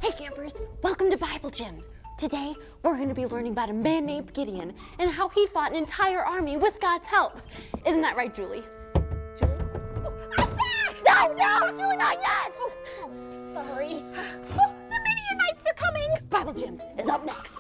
Hey campers, welcome to Bible Gems. Today, we're going to be learning about a man named Gideon and how he fought an entire army with God's help. Isn't that right, Julie? Julie? Oh, attack! No, Julie, not yet! Oh, sorry. Oh, the Midianites are coming! Bible Gems is up next.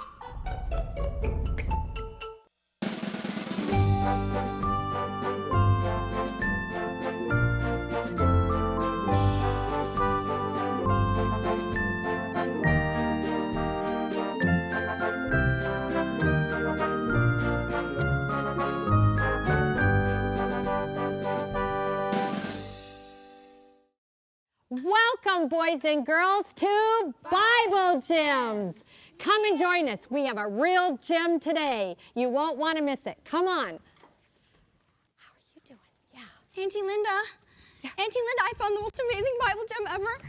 Welcome, boys and girls, to Bible Gems. Come and join us. We have a real gem today. You won't want to miss it. Come on. How are you doing? Yeah. Auntie Linda, I found the most amazing Bible gem ever.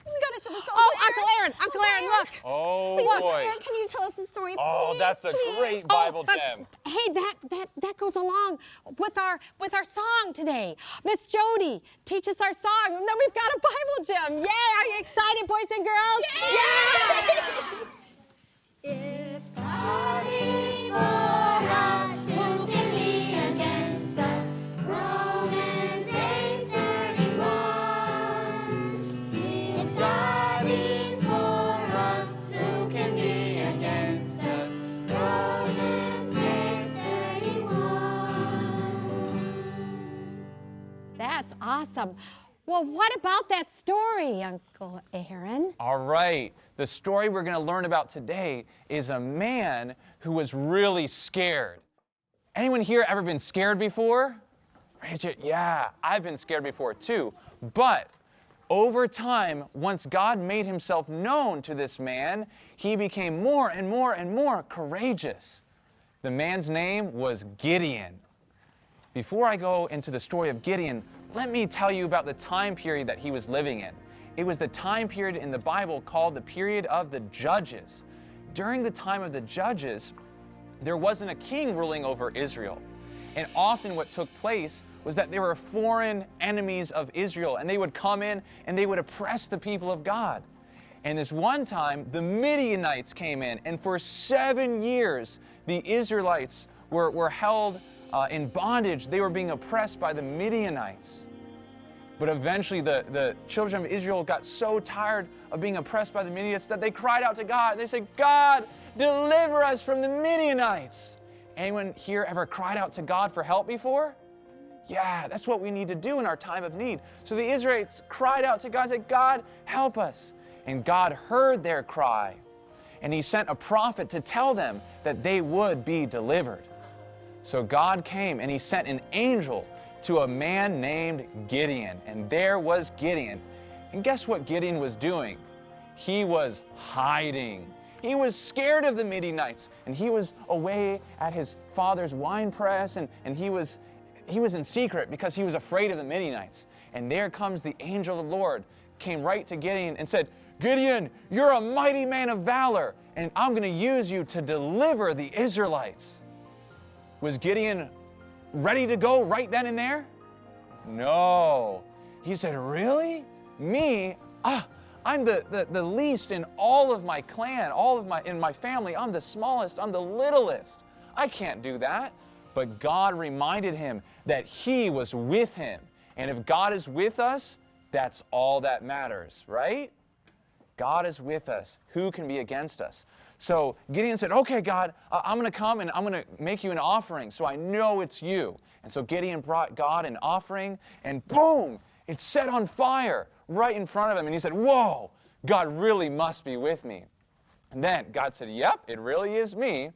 We gotta show this to Uncle Aron, look. Oh, please, boy. Aaron, can you tell us the story, Oh, please? that's a great Bible gem. Hey, that goes along with our song today. Miss Jody, teach us our song. And then we've got a Bible gem. Yay! Are you excited, boys and girls? Yay! If God is for us, who can be against us? Romans 8:31. If God is for us, who can be against us? Romans 8:31. That's awesome. Well, what about that story, Uncle Aron? All right. The story we're going to learn about today is a man who was really scared. Anyone here ever been scared before? Raise your, yeah, I've been scared before too. But over time, once God made himself known to this man, he became more and more and more courageous. The man's name was Gideon. Before I go into the story of Gideon, let me tell you about the time period that he was living in. It was the time period in the Bible called the period of the Judges. During the time of the Judges, there wasn't a king ruling over Israel. And often what took place was that there were foreign enemies of Israel, and they would come in and they would oppress the people of God. And this one time, the Midianites came in, and for 7 years, the Israelites were held in bondage. They were being oppressed by the Midianites. But eventually the children of Israel got so tired of being oppressed by the Midianites that they cried out to God. They said, God, deliver us from the Midianites. Anyone here ever cried out to God for help before? Yeah, that's what we need to do in our time of need. So the Israelites cried out to God and said, God, help us. And God heard their cry. And he sent a prophet to tell them that they would be delivered. So God came and he sent an angel to a man named Gideon. And there was Gideon. And guess what Gideon was doing? He was hiding. He was scared of the Midianites. And he was away at his father's wine press. And he was in secret because he was afraid of the Midianites. And there comes the angel of the Lord, came right to Gideon and said, Gideon, you're a mighty man of valor. And I'm going to use you to deliver the Israelites. Was Gideon ready to go right then and there? No. He said, really? Me? I'm the least in all of my clan, in my family. I'm the smallest, I'm the littlest. I can't do that. But God reminded him that he was with him. And if God is with us, that's all that matters, right? God is with us. Who can be against us? So Gideon said, okay, God, I'm going to come and I'm going to make you an offering so I know it's you. And so Gideon brought God an offering and boom, it set on fire right in front of him. And he said, whoa, God really must be with me. And then God said, yep, it really is me.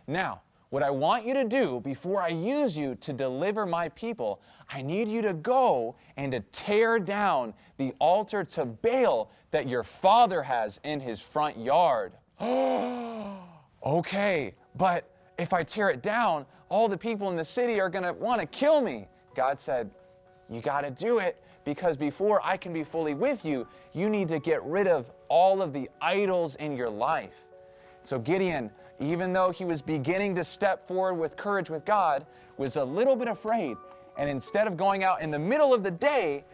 Now, what I want you to do before I use you to deliver my people, I need you to go and to tear down the altar to Baal that your father has in his front yard. Okay, but if I tear it down, all the people in the city are going to want to kill me. God said, you got to do it because before I can be fully with you, you need to get rid of all of the idols in your life. So Gideon, even though he was beginning to step forward with courage with God, was a little bit afraid. And instead of going out in the middle of the day,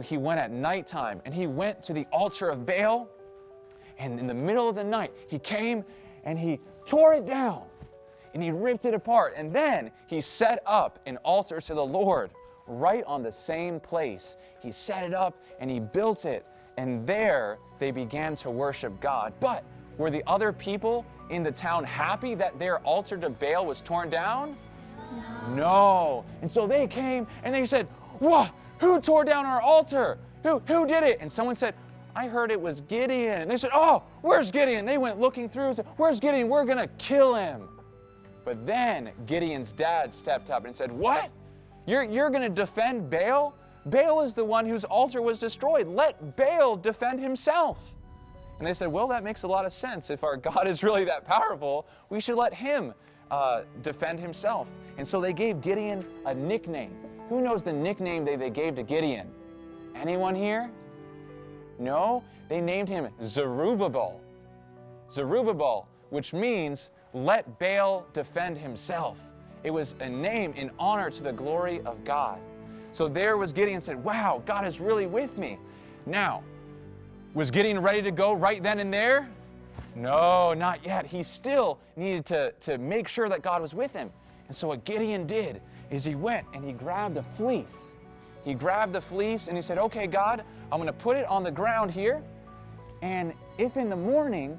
he went at nighttime and he went to the altar of Baal And in the middle of the night, he came and he tore it down and he ripped it apart. And then he set up an altar to the Lord right on the same place. He set it up and he built it. And there they began to worship God. But were the other people in the town happy that their altar to Baal was torn down? No. And so they came and they said, "What? Who tore down our altar? Who did it?" And someone said, "I heard it was Gideon." And they said, "Oh, where's Gideon?" They went looking through and said, "Where's Gideon? We're going to kill him." But then Gideon's dad stepped up and said, "What? You're going to defend Baal? Baal is the one whose altar was destroyed. Let Baal defend himself." And they said, "Well, that makes a lot of sense. If our God is really that powerful, we should let him defend himself." And so they gave Gideon a nickname. Who knows the nickname they gave to Gideon? Anyone here? No? They named him Zerubbabel. Zerubbabel, which means let Baal defend himself. It was a name in honor to the glory of God. So there was Gideon and said, "Wow, God is really with me." Now, was Gideon ready to go right then and there? No, not yet. He still needed to make sure that God was with him. And so what Gideon did is he went and he grabbed a fleece. He grabbed the fleece and he said, "Okay, God, I'm going to put it on the ground here. And if in the morning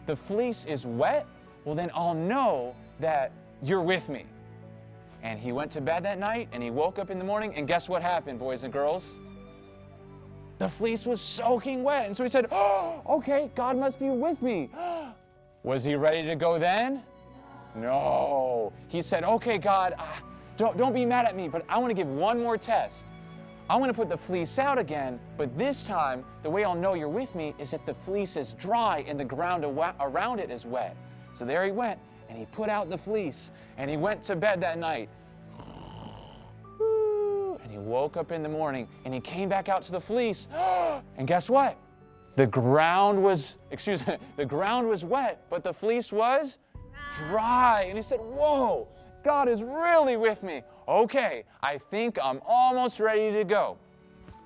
the fleece is wet, well, then I'll know that you're with me." And he went to bed that night and he woke up in the morning, and guess what happened, boys and girls? The fleece was soaking wet. And so he said, "Oh, okay, God must be with me." Was he ready to go then? No. He said, "Okay, God, don't be mad at me, but I want to give one more test. I want to put the fleece out again, but this time, the way I'll know you're with me is if the fleece is dry and the ground around it is wet." So there he went, and he put out the fleece, and he went to bed that night. And he woke up in the morning, and he came back out to the fleece, and guess what? The ground was wet, but the fleece was dry. And he said, "Whoa, God is really with me. Okay, I think I'm almost ready to go."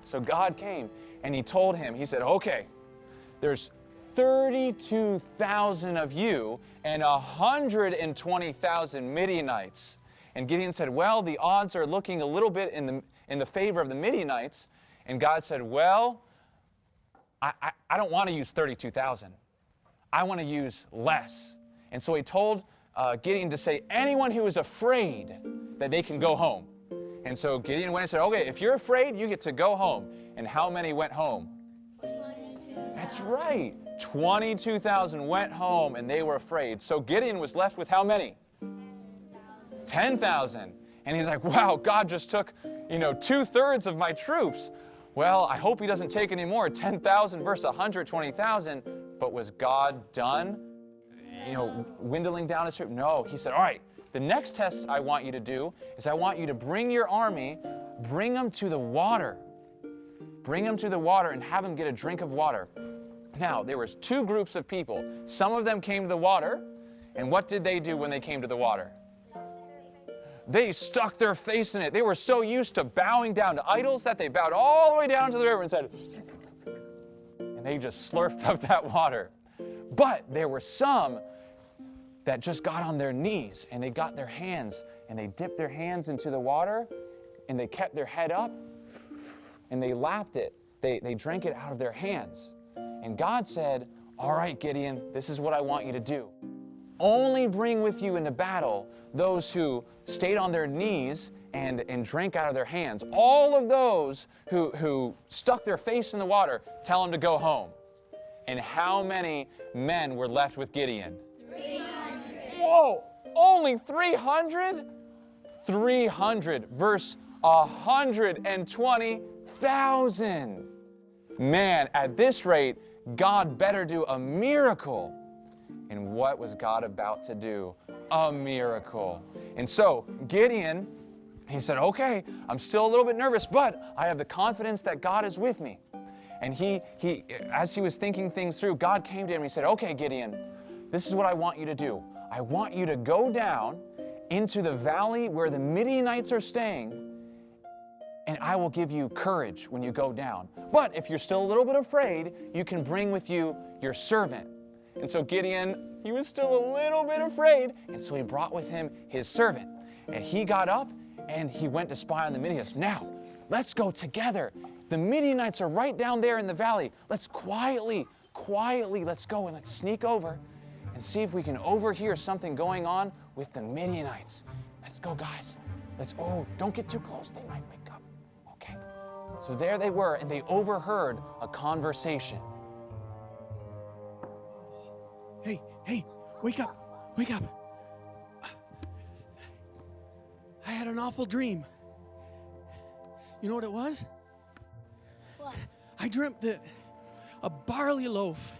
So God came and he told him, he said, "Okay, there's 32,000 of you and 120,000 Midianites." And Gideon said, "Well, the odds are looking a little bit in the favor of the Midianites." And God said, "Well, I don't want to use 32,000. I want to use less." And so he told Gideon to say, "Anyone who is afraid, that they can go home." And so Gideon went and said, "Okay, if you're afraid, you get to go home." And how many went home? 22. That's right. 22,000 went home and they were afraid. So Gideon was left with how many? 10,000. And he's like, "Wow, God just took, 2/3 of my troops. Well, I hope he doesn't take any more. 10,000 versus 120,000. But was God done, dwindling down his troops? No. He said, "All right, the next test I want you to do is I want you to bring your army, bring them to the water. Bring them to the water and have them get a drink of water." Now, there was two groups of people. Some of them came to the water, and what did they do when they came to the water? They stuck their face in it. They were so used to bowing down to idols that they bowed all the way down to the river and said, and they just slurped up that water. But there were some that just got on their knees and they got their hands and they dipped their hands into the water and they kept their head up and they lapped it. They drank it out of their hands. And God said, "All right, Gideon, this is what I want you to do. Only bring with you into battle those who stayed on their knees and drank out of their hands. All of those who stuck their face in the water, tell them to go home." And how many men were left with Gideon? 300. Whoa, only 300? 300 versus 120,000. Man, at this rate, God better do a miracle. And what was God about to do? A miracle. And so Gideon, he said, "Okay, I'm still a little bit nervous, but I have the confidence that God is with me." And he as he was thinking things through, God came to him and he said, "Okay, Gideon, this is what I want you to do. I want you to go down into the valley where the Midianites are staying, and I will give you courage when you go down. But if you're still a little bit afraid, you can bring with you your servant. And so Gideon, he was still a little bit afraid, and so he brought with him his servant. And he got up and he went to spy on the Midianites. Now, let's go together. The Midianites are right down there in the valley. Let's quietly, let's go and let's sneak over and see if we can overhear something going on with the Midianites. Let's go, guys. Don't get too close. They might wake up. Okay. So there they were, and they overheard a conversation. Hey, wake up. I had an awful dream. You know what it was? What? I dreamt that a barley loaf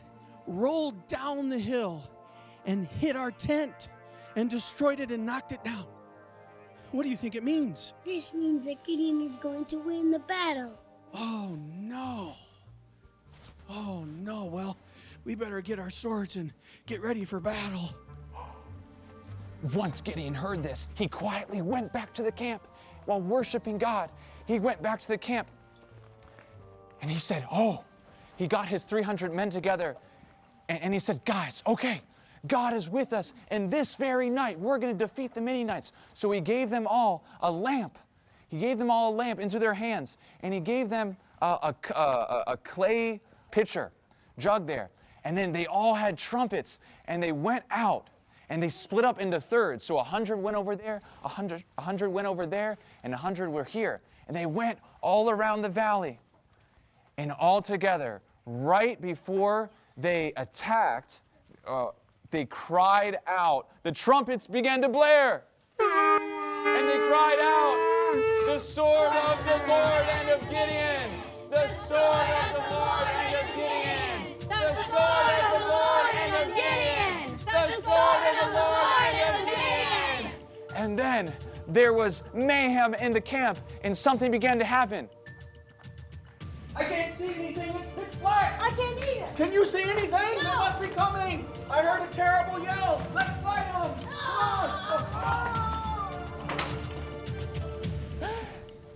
rolled down the hill and hit our tent and destroyed it and knocked it down. What do you think it means? This means that Gideon is going to win the battle. Oh no. Well, we better get our swords and get ready for battle. Once Gideon heard this, he quietly went back to the camp while worshiping God. He went back to the camp and he said, he got his 300 men together and he said, guys, okay, God is with us, and this very night we're going to defeat the Midianites. So he gave them all a lamp. He gave them all a lamp into their hands, and he gave them a clay pitcher, jug there. And then they all had trumpets, and they went out, and they split up into thirds. So 100 went over there, 100 went over there, and 100 were here. And they went all around the valley. And all together, right before they attacked, they cried out. The trumpets began to blare. And they cried out, the sword of the Lord and of Gideon. The sword of the Lord and of Gideon. The sword of the Lord and of Gideon. The sword of the Lord and of Gideon. And then there was mayhem in the camp, and something began to happen. I can't see anything. It's pitch black. I can't either. Can you see anything? They must be coming. I heard a terrible yell. Let's fight them. Come on.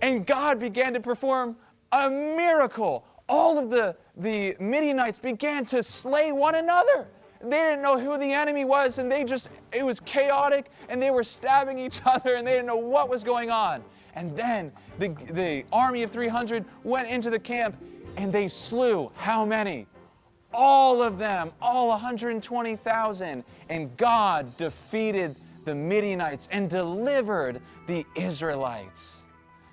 And God began to perform a miracle. All of the Midianites began to slay one another. They didn't know who the enemy was, and it was chaotic, and they were stabbing each other, and they didn't know what was going on. And then the army of 300 went into the camp, and they slew how many? All of them, all 120,000. And God defeated the Midianites and delivered the Israelites.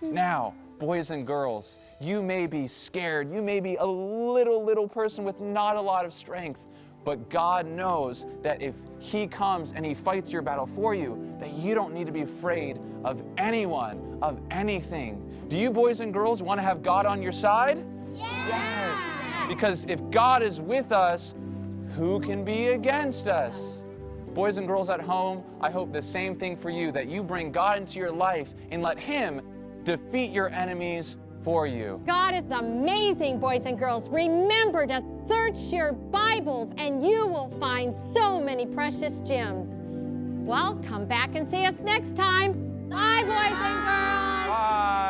Now, boys and girls, you may be scared. You may be a little person with not a lot of strength. But God knows that if He comes and He fights your battle for you, that you don't need to be afraid of anyone, of anything. Do you boys and girls want to have God on your side? Yes. Because if God is with us, who can be against us? Boys and girls at home, I hope the same thing for you, that you bring God into your life and let Him defeat your enemies for you. God is amazing, boys and girls. Remember to search your Bibles and you will find so many precious gems. Well, come back and see us next time. Bye, boys and girls. Bye.